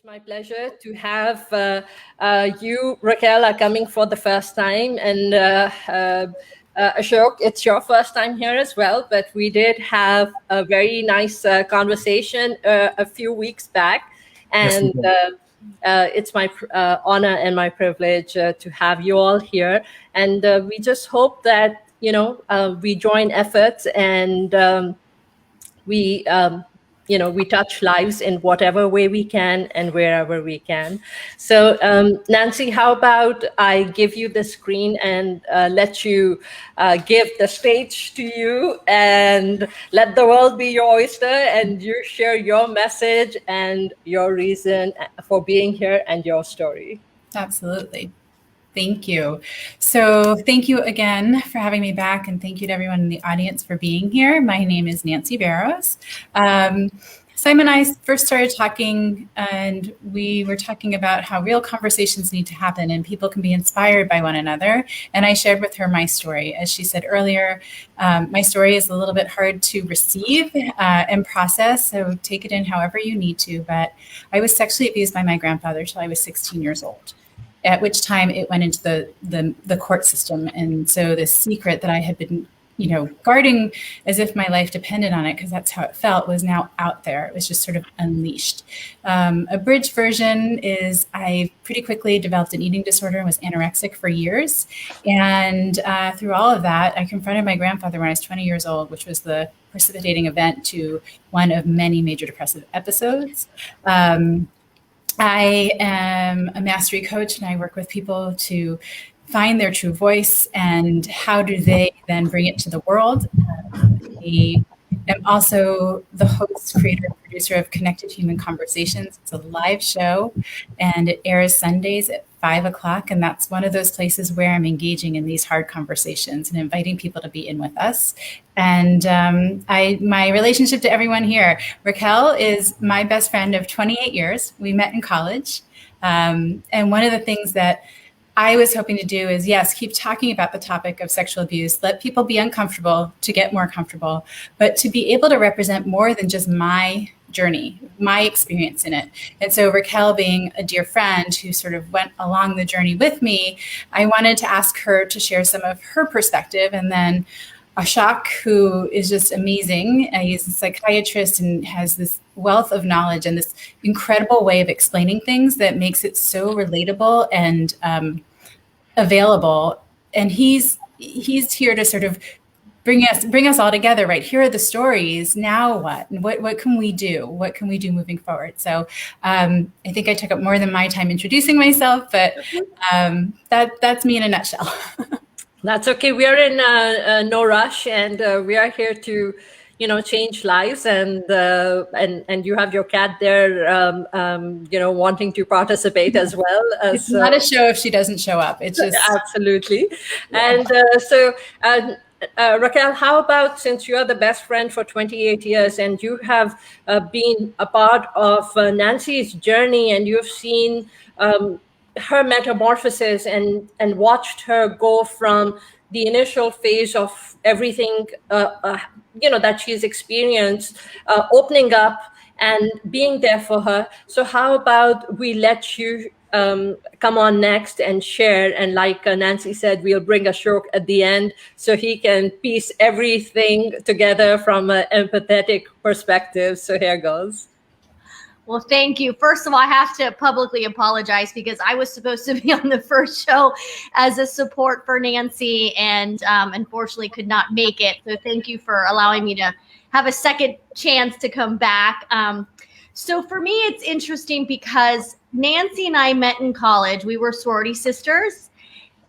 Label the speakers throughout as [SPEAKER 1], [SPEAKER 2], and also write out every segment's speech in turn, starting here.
[SPEAKER 1] my pleasure to have you, Raquel, are coming for the first time, and Ashok, it's your first time here as well. But we did have a very nice conversation a few weeks back, and it's my honor and my privilege to have you all here. And we just hope that we join efforts and we touch lives in whatever way we can and wherever we can. So Nancy, how about I give you the screen and let you give the stage to you, and let the world be your oyster, and you share your message and your reason for being here and your story.
[SPEAKER 2] Absolutely. Thank you. So thank you again for having me back, and thank you to everyone in the audience for being here. My name is Nancy Barrows. Saima and I first started talking, and we were talking about how real conversations need to happen and people can be inspired by one another. And I shared with her my story. As she said earlier, my story is a little bit hard to receive and process, so take it in however you need to. But I was sexually abused by my grandfather till I was 16 years old, at which time it went into the court system. And so this secret that I had been, guarding as if my life depended on it, because that's how it felt, was now out there. It was just sort of unleashed. A bridge version is I pretty quickly developed an eating disorder and was anorexic for years. And through all of that, I confronted my grandfather when I was 20 years old, which was the precipitating event to one of many major depressive episodes. I am a mastery coach, and I work with people to find their true voice and how do they then bring it to the world. I am also the host, creator, and producer of Connected Human Conversations. It's a live show, and it airs Sundays at 5 o'clock. And that's one of those places where I'm engaging in these hard conversations and inviting people to be in with us. And my relationship to everyone here, Raquel is my best friend of 28 years. We met in college. And one of the things that I was hoping to do is, yes, keep talking about the topic of sexual abuse, let people be uncomfortable to get more comfortable, but to be able to represent more than just my journey, my experience in it. And so Raquel, being a dear friend who sort of went along the journey with me, I wanted to ask her to share some of her perspective. And then Ashok, who is just amazing. He's a psychiatrist and has this wealth of knowledge and this incredible way of explaining things that makes it so relatable and available. And he's here to sort of bring us all together, right? Here are the stories. Now what? And what can we do? What can we do moving forward? So I think I took up more than my time introducing myself, but that's me in a nutshell.
[SPEAKER 1] That's okay. We are in no rush, and we are here to, change lives. And you have your cat there, wanting to participate as well.
[SPEAKER 2] It's not a show if she doesn't show up. It's just
[SPEAKER 1] absolutely. Yeah. And Raquel, how about, since you are the best friend for 28 years, and you have been a part of Nancy's journey, and you've seen her metamorphosis and watched her go from the initial phase of everything that she's experienced, opening up and being there for her. So how about we let you come on next and share, and like Nancy said, we'll bring Ashok at the end so he can piece everything together from an empathetic perspective. So here goes.
[SPEAKER 3] Well, thank you. First of all, I have to publicly apologize because I was supposed to be on the first show as a support for Nancy, and unfortunately could not make it. So thank you for allowing me to have a second chance to come back. So for me, it's interesting because Nancy and I met in college. We were sorority sisters.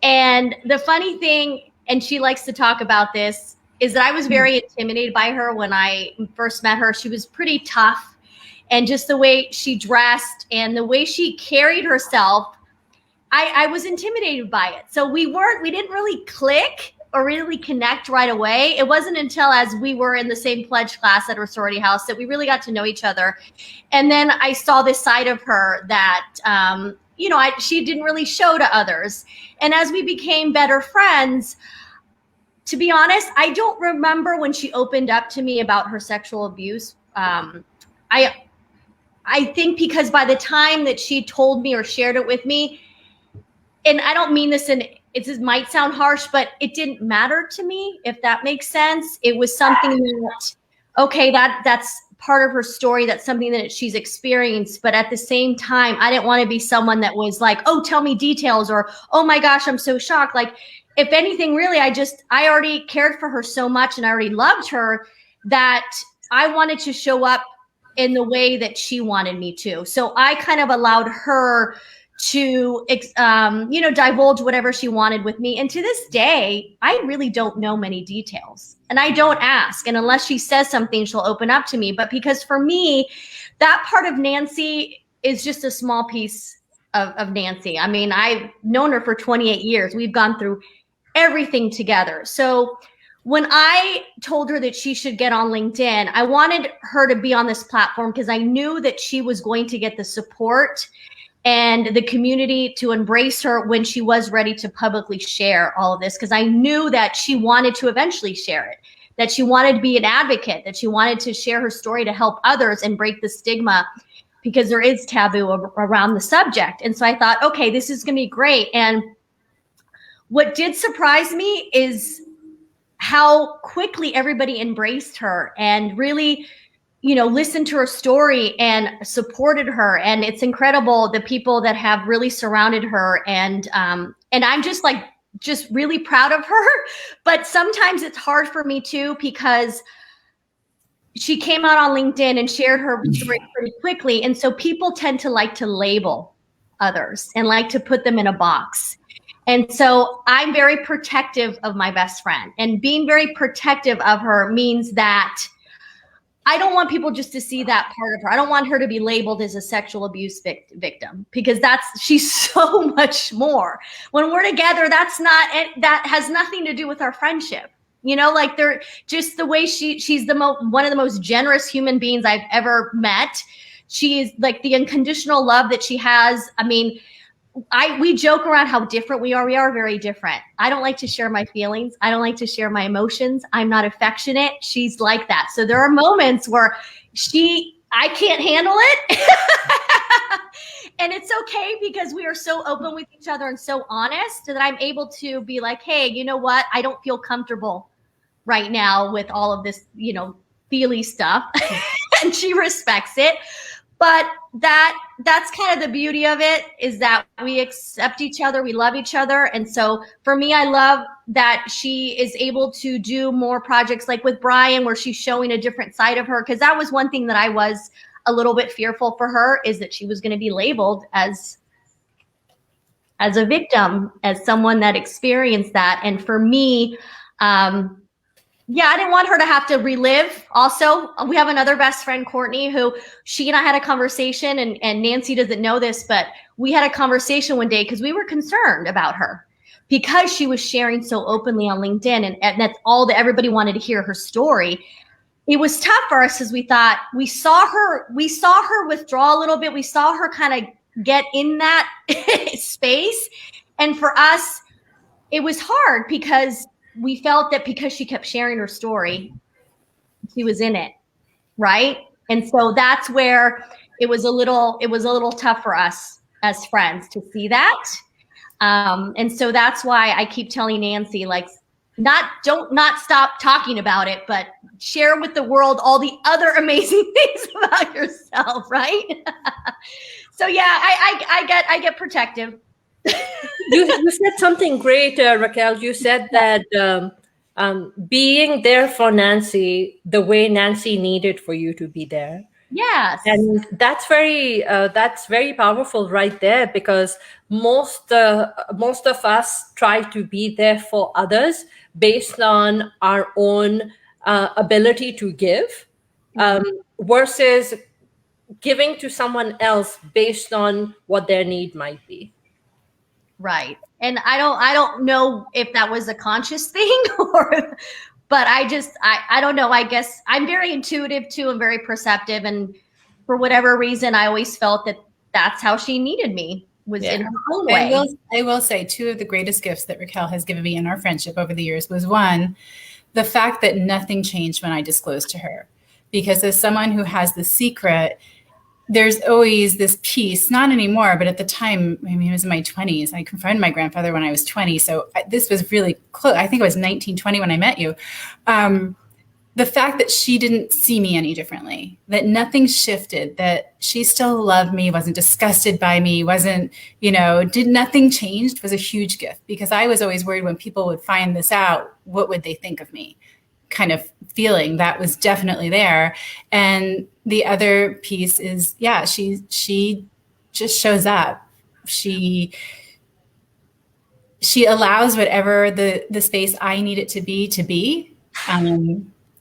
[SPEAKER 3] And the funny thing, and she likes to talk about this, is that I was very intimidated by her when I first met her. She was pretty tough. And just the way she dressed and the way she carried herself, I was intimidated by it. So we didn't really click or really connect right away. It wasn't until as we were in the same pledge class at her sorority house that we really got to know each other. And then I saw this side of her that, she didn't really show to others. And as we became better friends, to be honest, I don't remember when she opened up to me about her sexual abuse. I think because by the time that she told me or shared it with me, and I don't mean this it might sound harsh, but it didn't matter to me, if that makes sense. It was something that, okay, that's part of her story. That's something that she's experienced. But at the same time, I didn't want to be someone that was like, oh, tell me details, or, oh my gosh, I'm so shocked. Like, if anything, really, I already cared for her so much and I already loved her that I wanted to show up in the way that she wanted me to. So I kind of allowed her to, divulge whatever she wanted with me. And to this day, I really don't know many details, and I don't ask. And unless she says something, she'll open up to me. But because for me, that part of Nancy is just a small piece of Nancy. I mean, I've known her for 28 years. We've gone through everything together. So when I told her that she should get on LinkedIn, I wanted her to be on this platform because I knew that she was going to get the support and the community to embrace her when she was ready to publicly share all of this, because I knew that she wanted to eventually share it, that she wanted to be an advocate, that she wanted to share her story to help others and break the stigma, because there is taboo around the subject. And so I thought, okay, this is going to be great. And what did surprise me is how quickly everybody embraced her and really, listened to her story and supported her. And it's incredible, the people that have really surrounded her. And I'm just really proud of her. But sometimes it's hard for me too, because she came out on LinkedIn and shared her story pretty quickly. And so people tend to like to label others and like to put them in a box. And so I'm very protective of my best friend, and being very protective of her means that I don't want people just to see that part of her. I don't want her to be labeled as a sexual abuse victim, because she's so much more. When we're together, that has nothing to do with our friendship. Like, they're just the way she's one of the most generous human beings I've ever met. She's like the unconditional love that she has. I mean, we joke around how different we are. We are very different. I don't like to share my feelings. I don't like to share my emotions. I'm not affectionate. She's like that. So there are moments where I can't handle it. And it's okay, because we are so open with each other and so honest that I'm able to be like, hey, you know what? I don't feel comfortable right now with all of this, feely stuff. And she respects it. But that's kind of the beauty of it, is that we accept each other, we love each other. And so for me, I love that she is able to do more projects like with Brian, where she's showing a different side of her. Because that was one thing that I was a little bit fearful for her, is that she was going to be labeled as a victim, as someone that experienced that. And for me, I didn't want her to have to relive. Also, we have another best friend, Courtney, who she and I had a conversation, and Nancy doesn't know this, but we had a conversation one day because we were concerned about her, because she was sharing so openly on LinkedIn, and that's all that everybody wanted to hear, her story. It was tough for us, because we thought we saw her withdraw a little bit. We saw her kind of get in that space. And for us, it was hard, because we felt that because she kept sharing her story, she was in it, right? And so that's where it was a little tough for us as friends to see that. And so that's why I keep telling Nancy, like, don't stop talking about it, but share with the world all the other amazing things about yourself, right? So yeah, I get protective.
[SPEAKER 1] You said something great, Raquel. You said that being there for Nancy the way Nancy needed for you to be there.
[SPEAKER 3] Yes.
[SPEAKER 1] And that's very powerful right there, because most of us try to be there for others based on our own ability to give, versus giving to someone else based on what their need might be.
[SPEAKER 3] Right. And I don't know if that was a conscious thing but I don't know. I guess I'm very intuitive too, and very perceptive. And for whatever reason, I always felt that that's how she needed me, was in her own way.
[SPEAKER 2] I will say 2 of the greatest gifts that Raquel has given me in our friendship over the years was, 1, the fact that nothing changed when I disclosed to her. Because as someone who has the secret, there's always this piece, not anymore, but at the time, I mean, it was in my 20s. I confronted my grandfather when I was 20. So this was really close. I think I was 19, 20 when I met you. The fact that she didn't see me any differently, that nothing shifted, that she still loved me, wasn't disgusted by me, wasn't, nothing changed, was a huge gift, because I was always worried when people would find this out, what would they think of me? Kind of feeling that was definitely there. And the other piece is, yeah, she just shows up. She allows whatever the space I need it to be.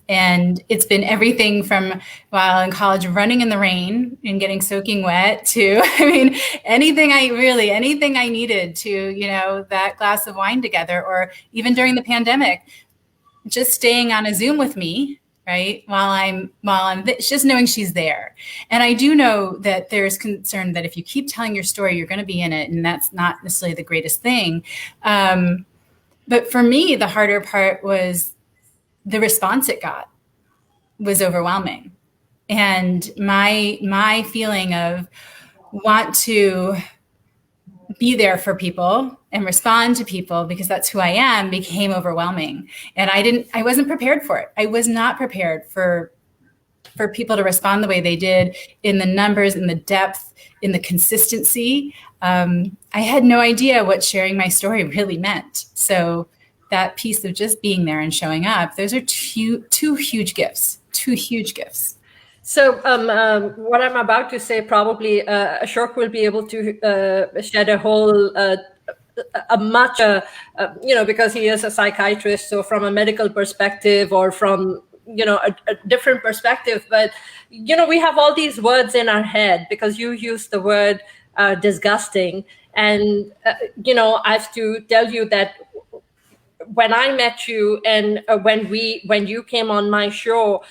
[SPEAKER 2] And it's been everything from, while in college, running in the rain and getting soaking wet, to, I mean, anything I needed to, that glass of wine together, or even during the pandemic, just staying on a Zoom with me, right? While I'm just knowing she's there. And I do know that there's concern that if you keep telling your story, you're going to be in it. And that's not necessarily the greatest thing. But for me, the harder part was the response it got was overwhelming. And my feeling of want to be there for people and respond to people, because that's who I am, became overwhelming. And I wasn't prepared for it. I was not prepared for people to respond the way they did, in the numbers, in the depth, in the consistency. I had no idea what sharing my story really meant. So that piece of just being there and showing up, those are two huge gifts.
[SPEAKER 1] So what I'm about to say, probably Ashok will be able to shed a whole because he is a psychiatrist, so from a medical perspective, or from a different perspective. But we have all these words in our head, because you use the word disgusting, and I have to tell you that when I met you, and when you came on my show,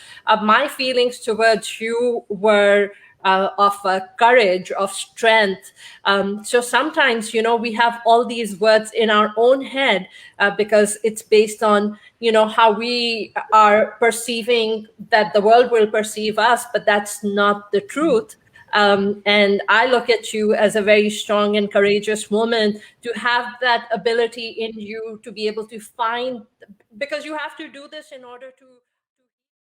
[SPEAKER 1] my feelings towards you were of courage, of strength. So sometimes, we have all these words in our own head, because it's based on, how we are perceiving that the world will perceive us, but that's not the truth. And I look at you as a very strong and courageous woman, to have that ability in you to be able to find, because you have to do this in order to